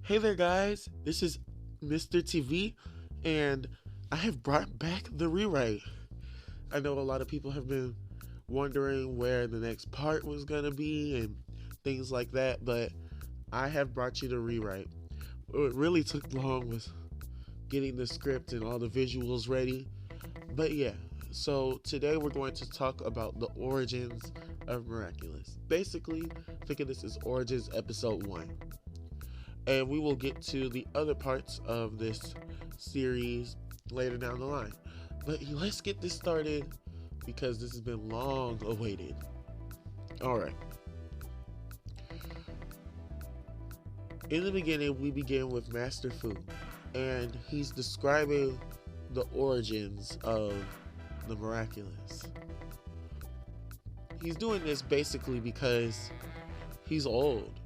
Hey there, guys. This is Mr. TV, and I have brought back the rewrite. I know a lot of people have been wondering where the next part was going to be and things like that, but I have brought you the rewrite. What really took long was getting the script and all the visuals ready. But yeah, so today we're going to talk about the origins of Miraculous. Basically, think of this as Origins Episode 1. And we will get to the other parts of this series later down the line. But let's get this started because this has been long awaited. All right. In the beginning, we begin with Master Fu, and he's describing the origins of the Miraculous. He's doing this basically because he's old.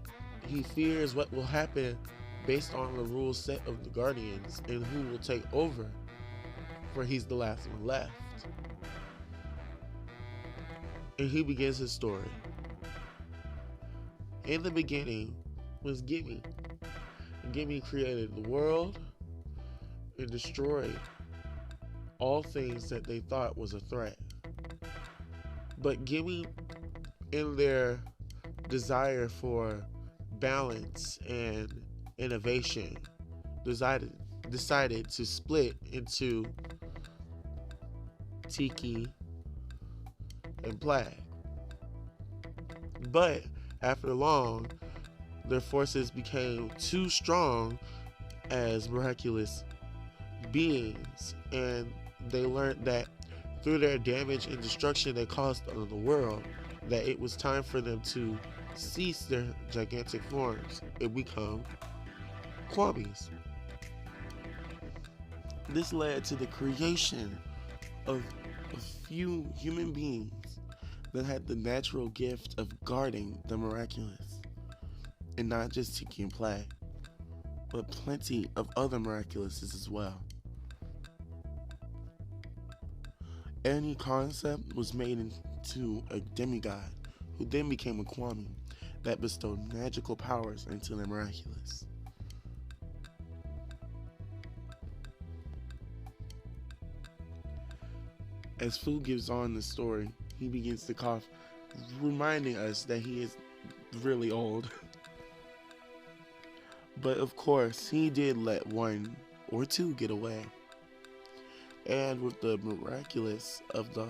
He fears what will happen based on the rules set of the Guardians and who will take over, for he's the last one left. And he begins his story. In the beginning was Gimme. Gimme created the world and destroyed all things that they thought was a threat. But Gimme, in their desire for balance and innovation, decided to split into Tiki and Plague. But after long, their forces became too strong as miraculous beings, and they learned that through their damage and destruction they caused on the world, that it was time for them to cease their gigantic forms and become Kwamis. This led to the creation of a few human beings that had the natural gift of guarding the miraculous. And not just Tiki and Plague, but plenty of other miraculouses as well. Any concept was made into a demigod, who then became a Kwami that bestowed magical powers into the miraculous. As Fu gives on the story, he begins to cough, reminding us that he is really old. But of course, he did let one or two get away. And with the miraculous of the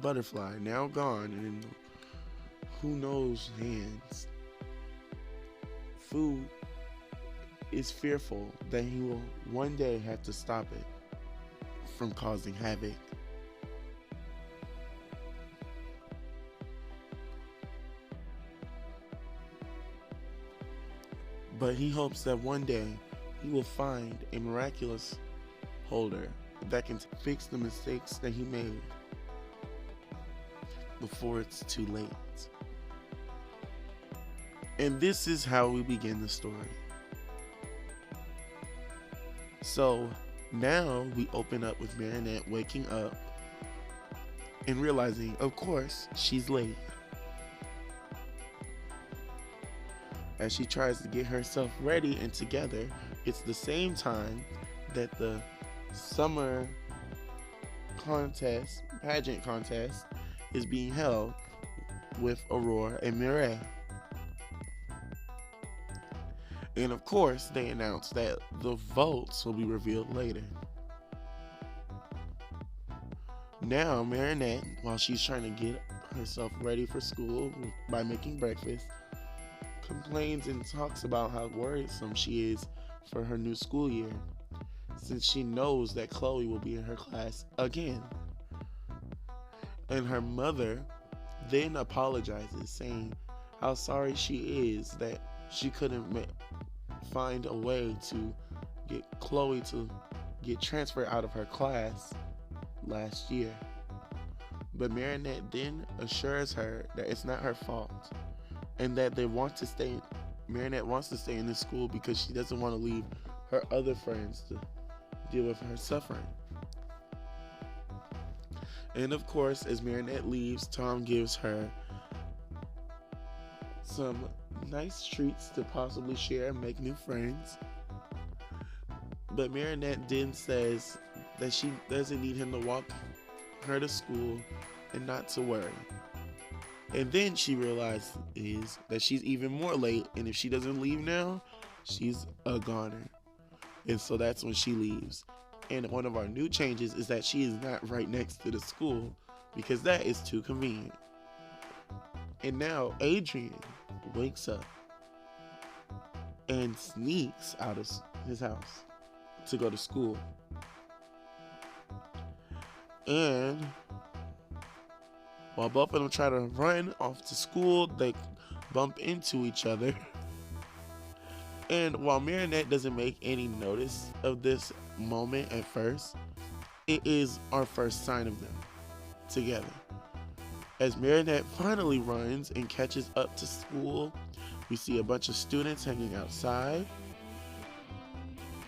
butterfly now gone in who knows hands, Fu is fearful that he will one day have to stop it from causing havoc. But he hopes that one day he will find a miraculous holder that can fix the mistakes that he made before it's too late. And this is how we begin the story. So now we open up with Marinette waking up and realizing, of course, she's late. As she tries to get herself ready and together, it's the same time that the summer pageant contest, is being held with Aurora and Mireille. And of course, they announce that the votes will be revealed later. Now, Marinette, while she's trying to get herself ready for school by making breakfast, complains and talks about how worrisome she is for her new school year, since she knows that Chloe will be in her class again. And her mother then apologizes, saying how sorry she is that she couldn't find a way to get Chloe to get transferred out of her class last year. But Marinette then assures her that it's not her fault, and that Marinette wants to stay in this school because she doesn't want to leave her other friends to deal with her suffering. And of course, as Marinette leaves, Tom gives her some nice treats to possibly share and make new friends. But Marinette then says that she doesn't need him to walk her to school and not to worry. And then she realizes that she's even more late, and if she doesn't leave now, she's a goner. And so that's when she leaves. And one of our new changes is that she is not right next to the school, because that is too convenient. And now Adrian wakes up and sneaks out of his house to go to school. And while both of them try to run off to school, they bump into each other. And while Marinette doesn't make any notice of this moment at first, it is our first sign of them together. As Marinette finally runs and catches up to school, we see a bunch of students hanging outside,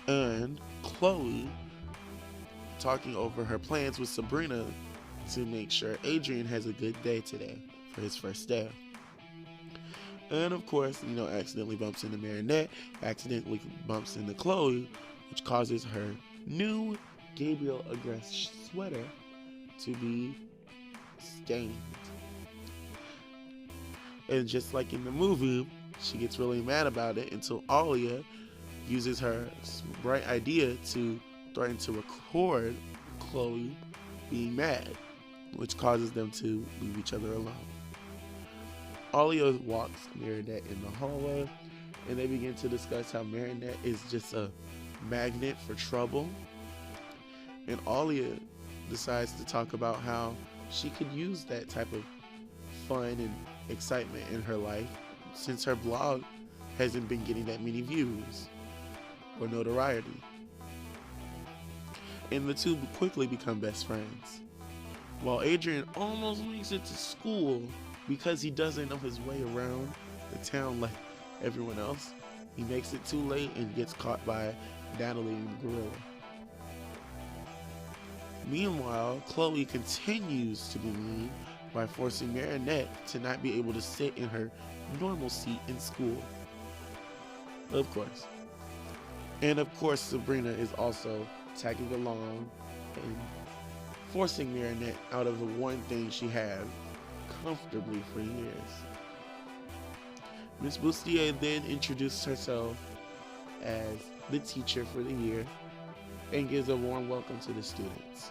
and Chloe talking over her plans with Sabrina to make sure Adrian has a good day today for his first day. And of course, accidentally bumps into Marinette, accidentally bumps into Chloe, which causes her new Gabriel Agreste sweater to be stained. And just like in the movie, she gets really mad about it until Alia uses her bright idea to threaten to record Chloe being mad, which causes them to leave each other alone. Alia walks Marinette in the hallway, and they begin to discuss how Marinette is just a magnet for trouble. And Alia decides to talk about how she could use that type of fun and excitement in her life, since her blog hasn't been getting that many views or notoriety. And the two quickly become best friends. While Adrian almost makes it to school because he doesn't know his way around the town like everyone else, he makes it too late and gets caught by Natalie and Gorilla. Meanwhile, Chloe continues to be mean by forcing Marinette to not be able to sit in her normal seat in school. Of course. And of course, Sabrina is also tagging along and forcing Marinette out of the one thing she had comfortably for years. Miss Bustier then introduces herself as the teacher for the year and gives a warm welcome to the students.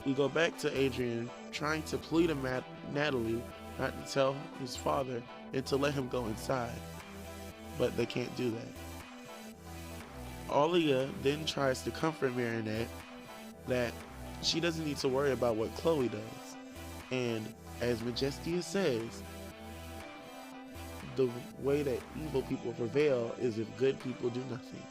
We go back to Adrian trying to plead to Natalie not to tell his father and to let him go inside, but they can't do that. Alia then tries to comfort Marinette that she doesn't need to worry about what Chloe does, and as Majestia says, the way that evil people prevail is if good people do nothing.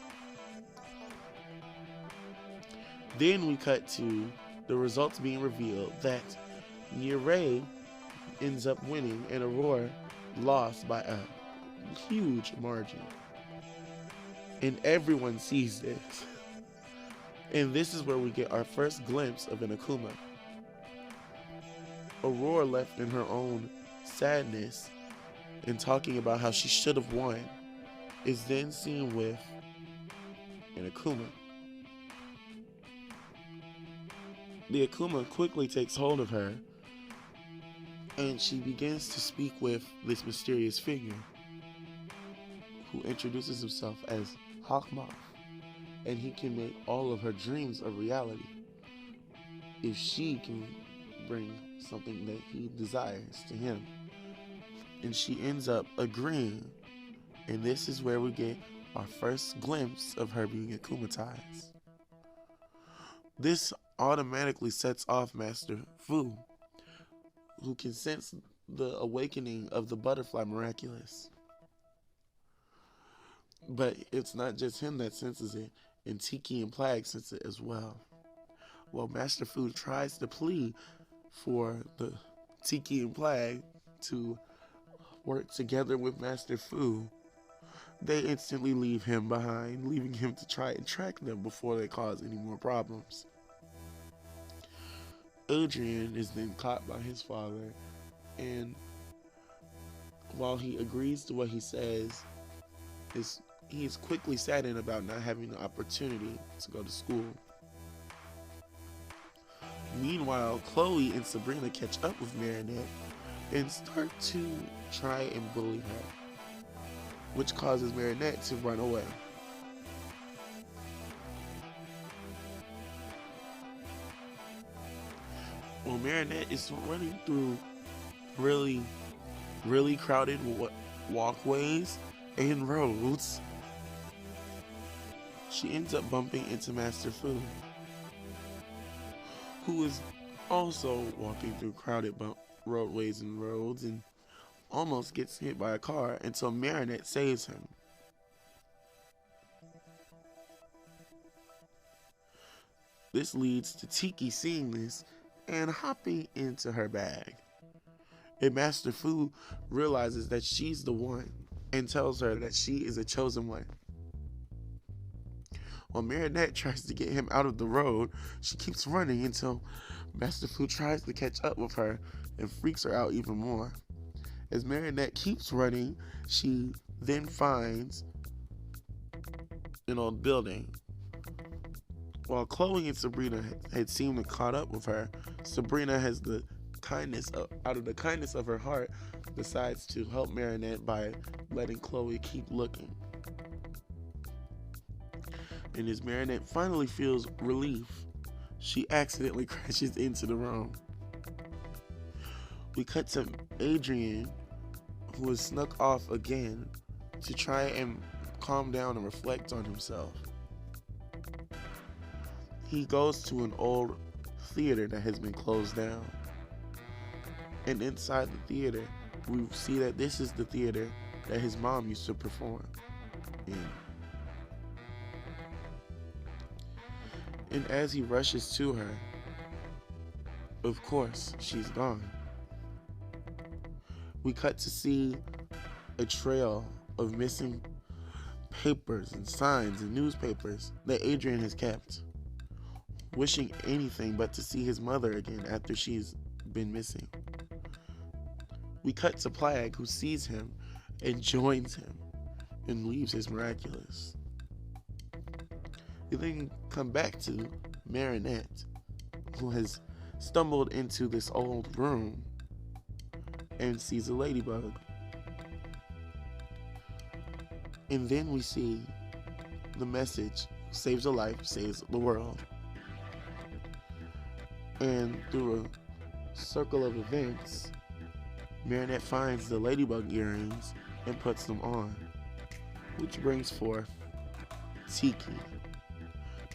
Then we cut to the results being revealed that Noir ends up winning and Aurora lost by a huge margin. And everyone sees this. And this is where we get our first glimpse of an Akuma. Aurora, left in her own sadness and talking about how she should have won, is then seen with an Akuma. The Akuma quickly takes hold of her, and she begins to speak with this mysterious figure who introduces himself as Hawkmoth, and he can make all of her dreams a reality if she can bring something that he desires to him. And she ends up agreeing, and this is where we get our first glimpse of her being akumatized. This automatically sets off Master Fu, who can sense the awakening of the butterfly Miraculous. But it's not just him that senses it, and Tiki and Plague sense it as well. While Master Fu tries to plead for the Tiki and Plague to work together with Master Fu, they instantly leave him behind, leaving him to try and track them before they cause any more problems. Adrian is then caught by his father, and While he agrees to what he says, he is quickly saddened about not having the opportunity to go to school. Meanwhile, Chloe and Sabrina catch up with Marinette and start to try and bully her, which causes Marinette to run away. Well, Marinette is running through really, really crowded walkways and roads. She ends up bumping into Master Fu, who is also walking through crowded roadways and roads and almost gets hit by a car until Marinette saves him. This leads to Tiki seeing this and hopping into her bag. And Master Fu realizes that she's the one and tells her that she is a chosen one. While Marinette tries to get him out of the road, she keeps running until Master Fu tries to catch up with her and freaks her out even more. As Marinette keeps running, she then finds an old building. While Chloe and Sabrina had seemed to caught up with her, Sabrina has out of the kindness of her heart, decides to help Marinette by letting Chloe keep looking. And as Marinette finally feels relief, she accidentally crashes into the room. We cut to Adrian, who has snuck off again to try and calm down and reflect on himself. He goes to an old theater that has been closed down. And inside the theater, we see that this is the theater that his mom used to perform in. And as he rushes to her, of course, she's gone. We cut to see a trail of missing papers and signs and newspapers that Adrian has kept, wishing anything but to see his mother again after she's been missing. We cut to Plag, who sees him and joins him and leaves his Miraculous. We then come back to Marinette, who has stumbled into this old room and sees a ladybug. And then we see the message, saves a life, saves the world. And through a circle of events, Marinette finds the ladybug earrings and puts them on, which brings forth Tiki.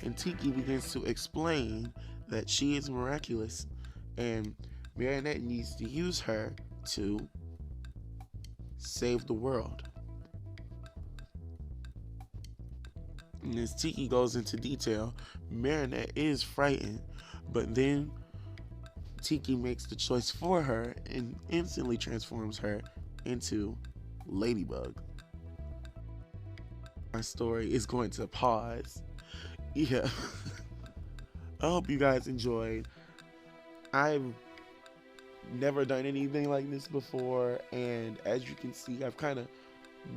And Tiki begins to explain that she is miraculous and Marinette needs to use her to save the world. And as Tiki goes into detail, Marinette is frightened, but then Tiki makes the choice for her and instantly transforms her into Ladybug. Our story is going to pause. Yeah. I hope you guys enjoyed. I've never done anything like this before, and as you can see, I've kind of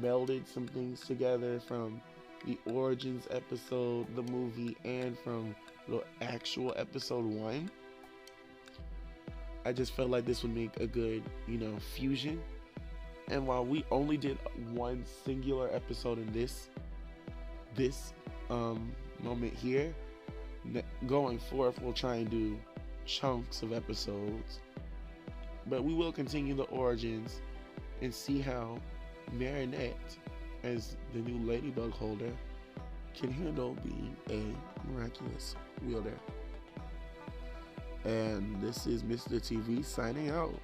melded some things together from the Origins episode, the movie, and from the actual episode 1. I just felt like this would make a good, fusion. And while we only did one singular episode in this moment here, going forth we'll try and do chunks of episodes. But we will continue the Origins and see how Marinette, as the new Ladybug holder, can handle being a Miraculous wielder. And this is Mr. TV signing out.